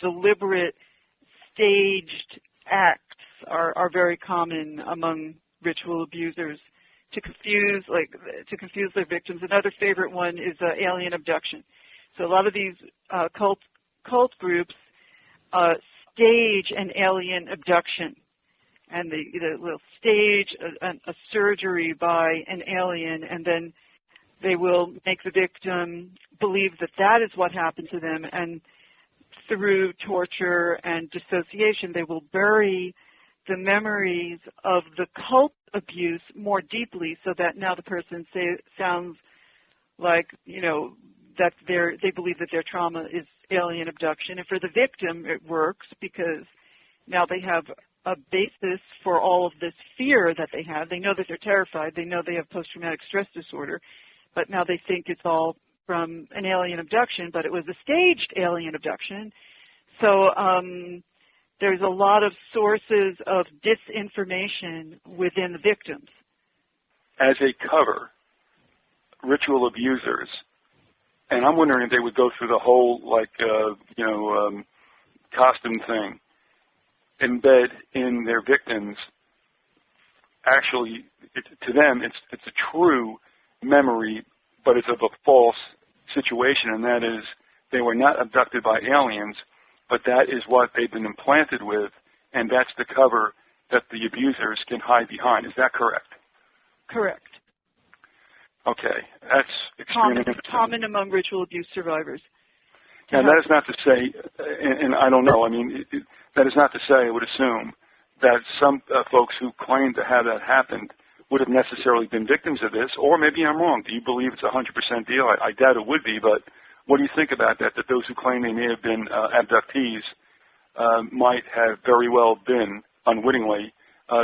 deliberate, staged acts are very common among ritual abusers to confuse their victims. Another favorite one is alien abduction. So a lot of these cult groups stage an alien abduction, and they will stage a surgery by an alien, and then they will make the victim believe that that is what happened to them, and through torture and dissociation, they will bury the memories of the cult abuse more deeply, so that now the person sounds like, that they believe that their trauma is alien abduction. And for the victim, it works because now they have a basis for all of this fear that they have. They know that they're terrified. They know they have post-traumatic stress disorder, but now they think it's all from an alien abduction, but it was a staged alien abduction. So there's a lot of sources of disinformation within the victims. As a cover, ritual abusers, and I'm wondering if they would go through the whole, costume thing, embed in their victims, actually, to them, it's a true memory, but it's of a false situation, and that is they were not abducted by aliens, but that is what they've been implanted with, and that's the cover that the abusers can hide behind. Is that correct? Correct. Okay, that's extremely common among ritual abuse survivors. Now, that is not to say, and I don't know, that is not to say, I would assume, that some folks who claim to have that happened would have necessarily been victims of this, or maybe I'm wrong. Do you believe it's a 100% deal? I doubt it would be, but what do you think about that those who claim they may have been abductees might have very well been, unwittingly,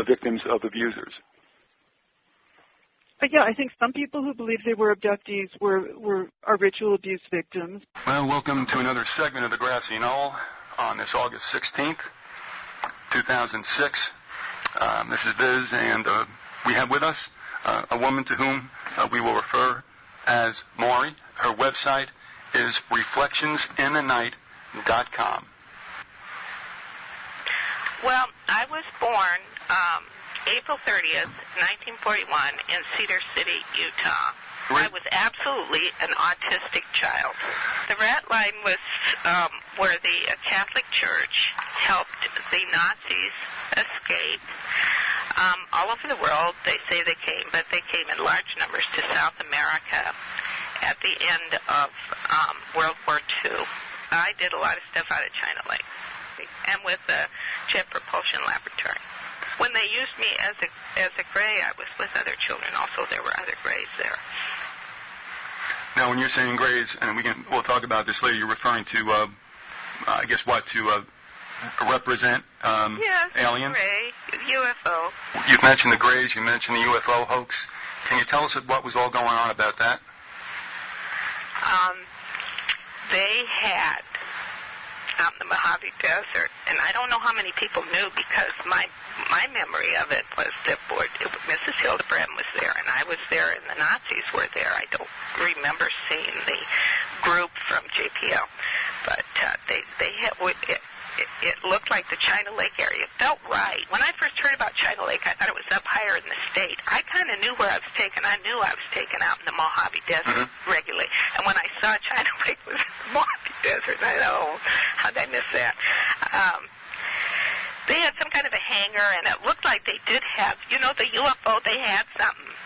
victims of abusers? But yeah, I think some people who believe they were abductees are ritual abuse victims. Well, welcome to another segment of the Grassy Knoll on this August 16th, 2006. This is Viz, and we have with us a woman to whom we will refer as Maury. Her website is reflectionsinthenight.com. Well, I was born April 30th, 1941 in Cedar City, Utah. I was absolutely an autistic child. The rat line was where the Catholic Church helped the Nazis escape. All over the world, they say they came, but they came in large numbers to South America at the end of World War II. I did a lot of stuff out of China Lake and with the Jet Propulsion Laboratory. When they used me as a gray, I was with other children. Also, there were other grays there. Now, when you're saying grays, and we'll talk about this later, you're referring to, I guess, what, to represent aliens? Yes, gray, UFO. You've mentioned the grays, you mentioned the UFO hoax. Can you tell us what was all going on about that? They had out in the Mojave Desert, and I don't know how many people knew because my memory of it was that Mrs. 𝗧𝗿𝗶𝗁 was there, and I was there, and the Nazis were there. I don't remember seeing the group from JPL, but they had. It looked like the China Lake area. It felt right. When I first heard about China Lake, I thought it was up higher in the state. I kind of knew where I was taken. I knew I was taken out in the Mojave Desert regularly. And when I saw China Lake was in the Mojave Desert, I thought, how'd I miss that? They had some kind of a hangar, and it looked like they did have, the UFO, they had something.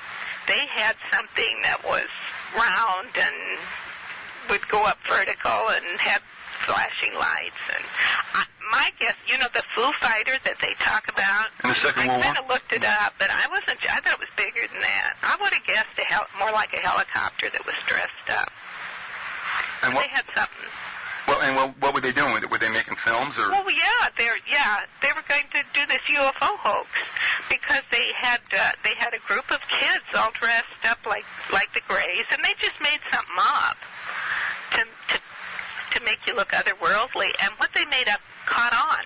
They had something that was round and would go up vertical and had flashing lights. And my guess, the Foo Fighter that they talk about, in the Second World War? I kind of looked it up, but I thought it was bigger than that. I would have guessed more like a helicopter that was dressed up. And they had something. Well, and what were they doing with it? Were they making films? Or? Well, they were going to do this UFO hoax because they had a group of kids all dressed up like the Greys, and they just made something up to make you look otherworldly, and what they made up caught on.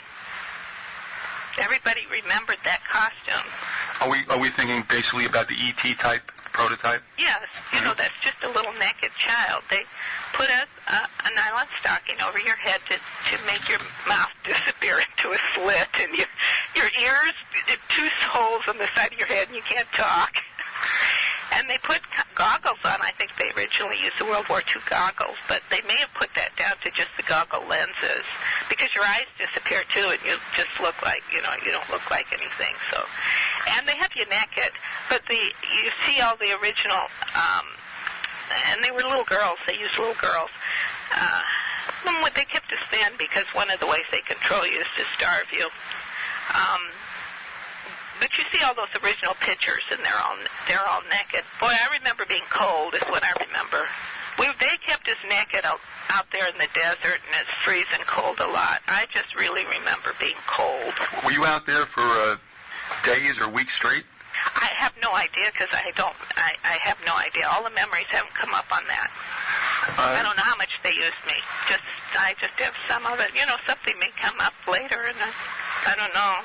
Everybody remembered that costume. Are we thinking basically about the ET type prototype? Yes, that's just a little naked child. put a nylon stocking over your head to make your mouth disappear into a slit, and your ears, two holes on the side of your head, and you can't talk. And they put goggles on. I think they originally used the World War II goggles, but they may have put that down to just the goggle lenses, because your eyes disappear too, and you just look like, you don't look like anything. So, and they have you naked, but you see all the original, and they were little girls. They used little girls. They kept us thin because one of the ways they control you is to starve you. But you see all those original pictures, and they're all naked. Boy, I remember being cold is what I remember. They kept us naked out there in the desert, and it's freezing cold a lot. I just really remember being cold. Were you out there for days or weeks straight? I have no idea, because I have no idea. All the memories haven't come up on that. I don't know how much they used me. I just have some of it. Something may come up later, and I don't know.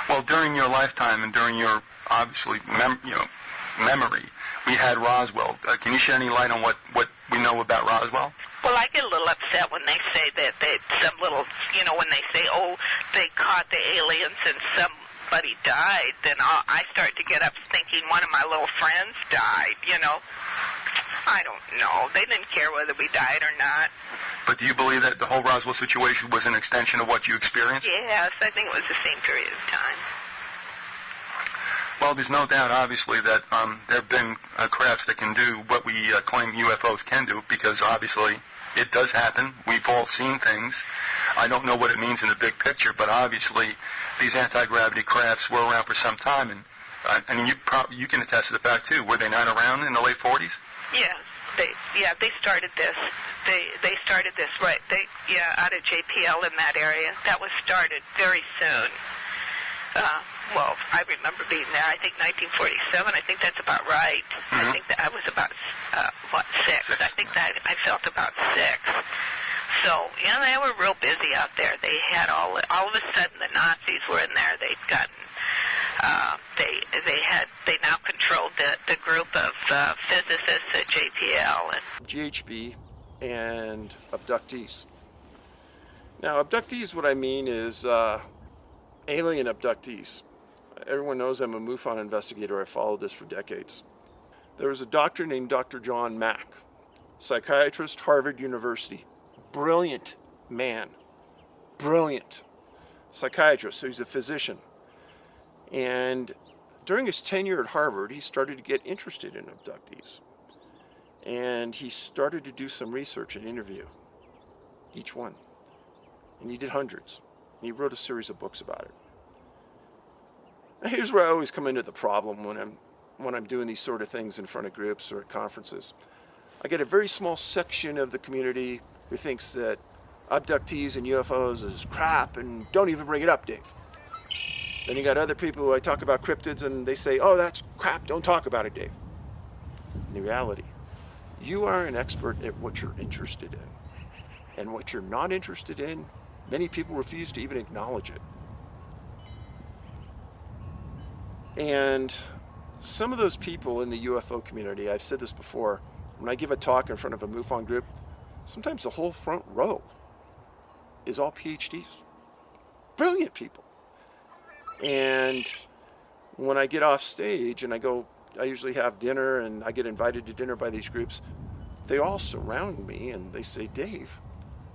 Well, during your lifetime and during your, obviously, memory, we had Roswell. Can you shed any light on what we know about Roswell? Well, I get a little upset when they say that some little, when they say, oh, they caught the aliens and somebody died, then I start to get up thinking one of my little friends died, I don't know. They didn't care whether we died or not. But do you believe that the whole Roswell situation was an extension of what you experienced? Yes, I think it was the same period of time. Well, there's no doubt, obviously, that there have been crafts that can do what we claim UFOs can do, because obviously it does happen. We've all seen things. I don't know what it means in the big picture, but obviously these anti-gravity crafts were around for some time, and I mean, you can attest to the fact too. Were they not around in the late 40s? Yeah, they started this. They started this out of JPL in that area. That was started very soon. Well, I remember being there. I think 1947. I think that's about right. Mm-hmm. I think that I was about 6. I think that I felt about 6. So they were real busy out there. They had all of a sudden the Nazis were in there. They'd gotten. They now controlled the group of physicists at JPL and GHB and abductees. Now, abductees, what I mean is alien abductees. Everyone knows I'm a MUFON investigator. I followed this for decades. There was a doctor named Dr. John Mack, psychiatrist, Harvard University. Brilliant man. Brilliant psychiatrist. So he's a physician. And during his tenure at Harvard, he started to get interested in abductees. And he started to do some research and interview each one. And he did hundreds. And he wrote a series of books about it. Now, here's where I always come into the problem when I'm doing these sort of things in front of groups or at conferences. I get a very small section of the community who thinks that abductees and UFOs is crap and don't even bring it up, Dave. Then you got other people who I talk about cryptids and they say, oh, that's crap, don't talk about it, Dave. In the reality, you are an expert at what you're interested in. And what you're not interested in, many people refuse to even acknowledge it. And some of those people in the UFO community, I've said this before, when I give a talk in front of a MUFON group, sometimes the whole front row is all PhDs. Brilliant people. And when I get off stage and I usually have dinner and I get invited to dinner by these groups, they all surround me and they say, Dave,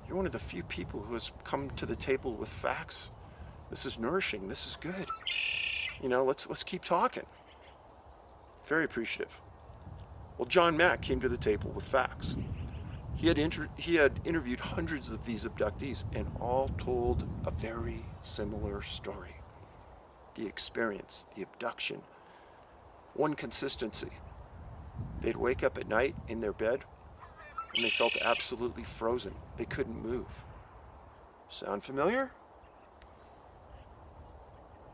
you're one of the few people who has come to the table with facts. This is nourishing. This is good. Let's keep talking. Very appreciative. Well, John Mack came to the table with facts. He had interviewed hundreds of these abductees and all told a very similar story. The experience, the abduction, one consistency. They'd wake up at night in their bed and they felt absolutely frozen. They couldn't move. Sound familiar?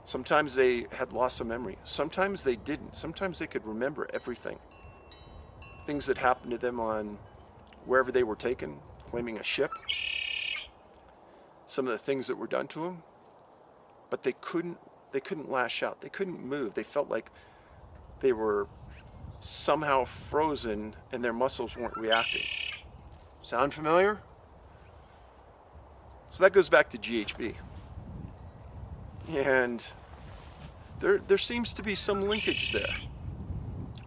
Sometimes they had loss of memory. Sometimes they didn't. Sometimes they could remember everything. Things that happened to them on wherever they were taken, claiming a ship. Some of the things that were done to them. But they couldn't lash out. They couldn't move. They felt like they were somehow frozen and their muscles weren't reacting. Sound familiar? So that goes back to GHB. And there seems to be some linkage there.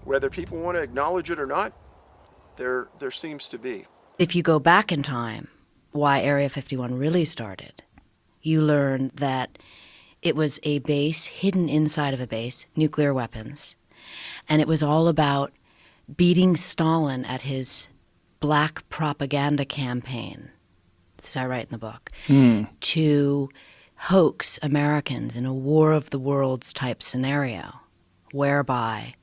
Whether people want to acknowledge it or not, there seems to be. If you go back in time, why Area 51 really started, you learn that it was a base hidden inside of a base, nuclear weapons, and it was all about beating Stalin at his black propaganda campaign, as I write in the book, to hoax Americans in a War of the Worlds type scenario, whereby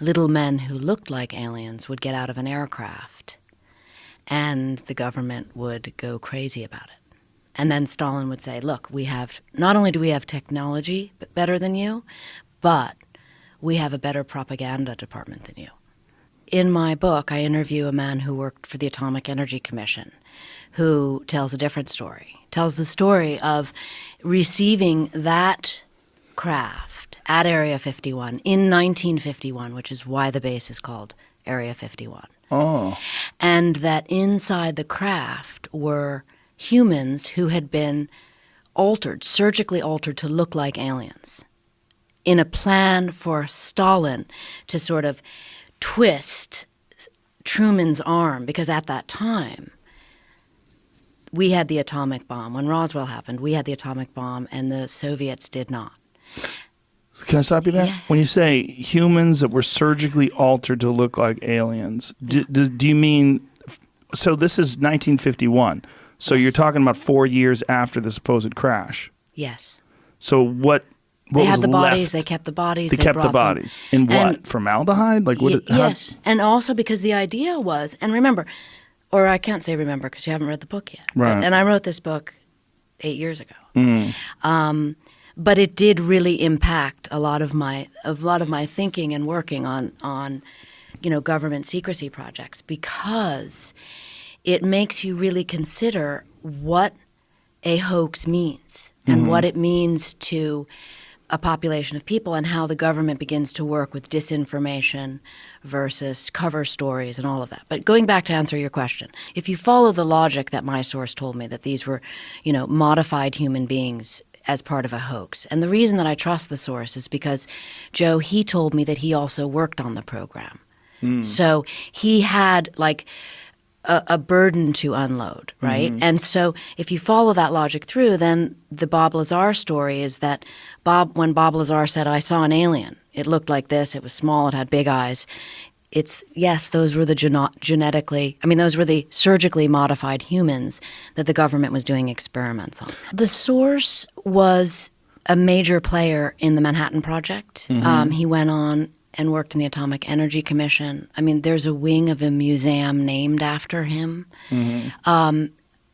little men who looked like aliens would get out of an aircraft and the government would go crazy about it. And then Stalin would say, look, we have, not only do we have technology better than you, but we have a better propaganda department than you. In my book, I interview a man who worked for the Atomic Energy Commission, who tells a different story, tells the story of receiving that craft at Area 51 in 1951, which is why the base is called Area 51. Oh. And that inside the craft were humans who had been altered, surgically altered to look like aliens, in a plan for Stalin to sort of twist Truman's arm, because at that time, we had the atomic bomb. When Roswell happened, we had the atomic bomb, and the Soviets did not. Can I stop you there? Yeah. When you say humans that were surgically altered to look like aliens, do you mean, so this is 1951, so Yes. you're talking about 4 years after the supposed crash. Yes. So what They had was the bodies, left? they kept the bodies. They kept the brought them. bodies. In what? And- Formaldehyde? Like what? Yes. And also because the idea was, and remember, or I can't say remember because you haven't read the book yet. Right. And I wrote this book 8 years ago. But it did really impact a lot of my thinking and working on government secrecy projects, because it makes you really consider what a hoax means and what it means to a population of people, and how the government begins to work with disinformation versus cover stories and all of that. But going back to answer your question, if you follow the logic that my source told me, that these were, modified human beings as part of a hoax. And the reason that I trust the source is because, Joe, he told me that he also worked on the program. So he had like a burden to unload, right? And so if you follow that logic through, then the Bob Lazar story is that when Bob Lazar said, I saw an alien, it looked like this, it was small, it had big eyes. Those were those were the surgically modified humans that the government was doing experiments on. The source was a major player in the Manhattan Project. He went on and worked in the Atomic Energy Commission. I mean, there's a wing of a museum named after him.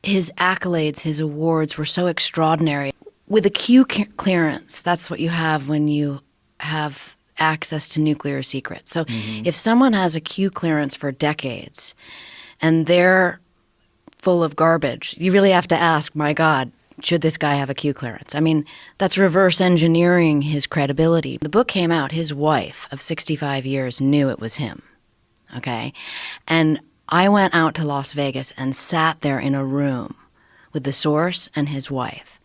His accolades, his awards were so extraordinary. With a Q clearance, that's what you have when you have access to nuclear secrets. So if someone has a Q clearance for decades and they're full of garbage, you really have to ask, my God, should this guy have a Q clearance? I mean, that's reverse engineering his credibility. The book came out, his wife of 65 years knew it was him, okay? And I went out to Las Vegas and sat there in a room with the source and his wife.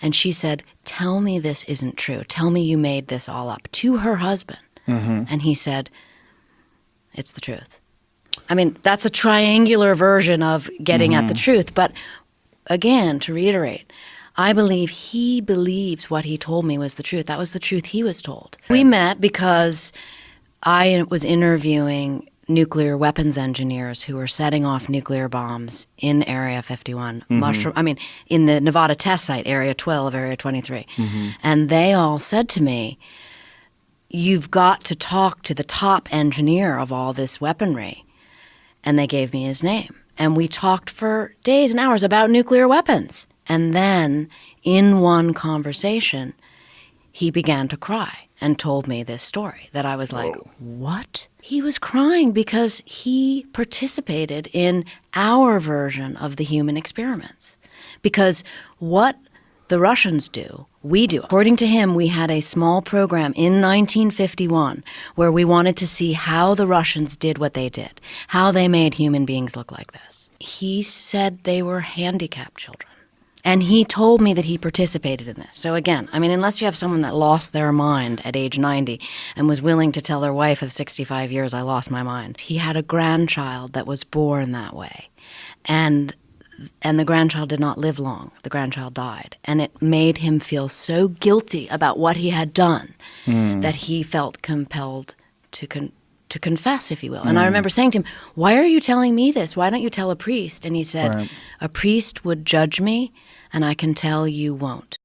And she said, tell me this isn't true. Tell me you made this all up, to her husband. And he said, it's the truth. I mean, that's a triangular version of getting at the truth. But again, to reiterate, I believe he believes what he told me was the truth. That was the truth he was told. We met because I was interviewing nuclear weapons engineers who were setting off nuclear bombs in Area 51, in the Nevada test site, Area 12, Area 23. And they all said to me, you've got to talk to the top engineer of all this weaponry. And they gave me his name. And we talked for days and hours about nuclear weapons. And then, in one conversation, he began to cry and told me this story that I was like, what? He was crying because he participated in our version of the human experiments. Because what the Russians do, we do. According to him, we had a small program in 1951 where we wanted to see how the Russians did what they did, how they made human beings look like this. he said they were handicapped children. And he told me that he participated in this. So again, I mean, unless you have someone that lost their mind at age 90 and was willing to tell their wife of 65 years, I lost my mind. He had a grandchild that was born that way. And the grandchild did not live long. The grandchild died. And it made him feel so guilty about what he had done that he felt compelled to confess, if you will. And I remember saying to him, why are you telling me this? Why don't you tell a priest? And he said, a priest would judge me, and I can tell you won't.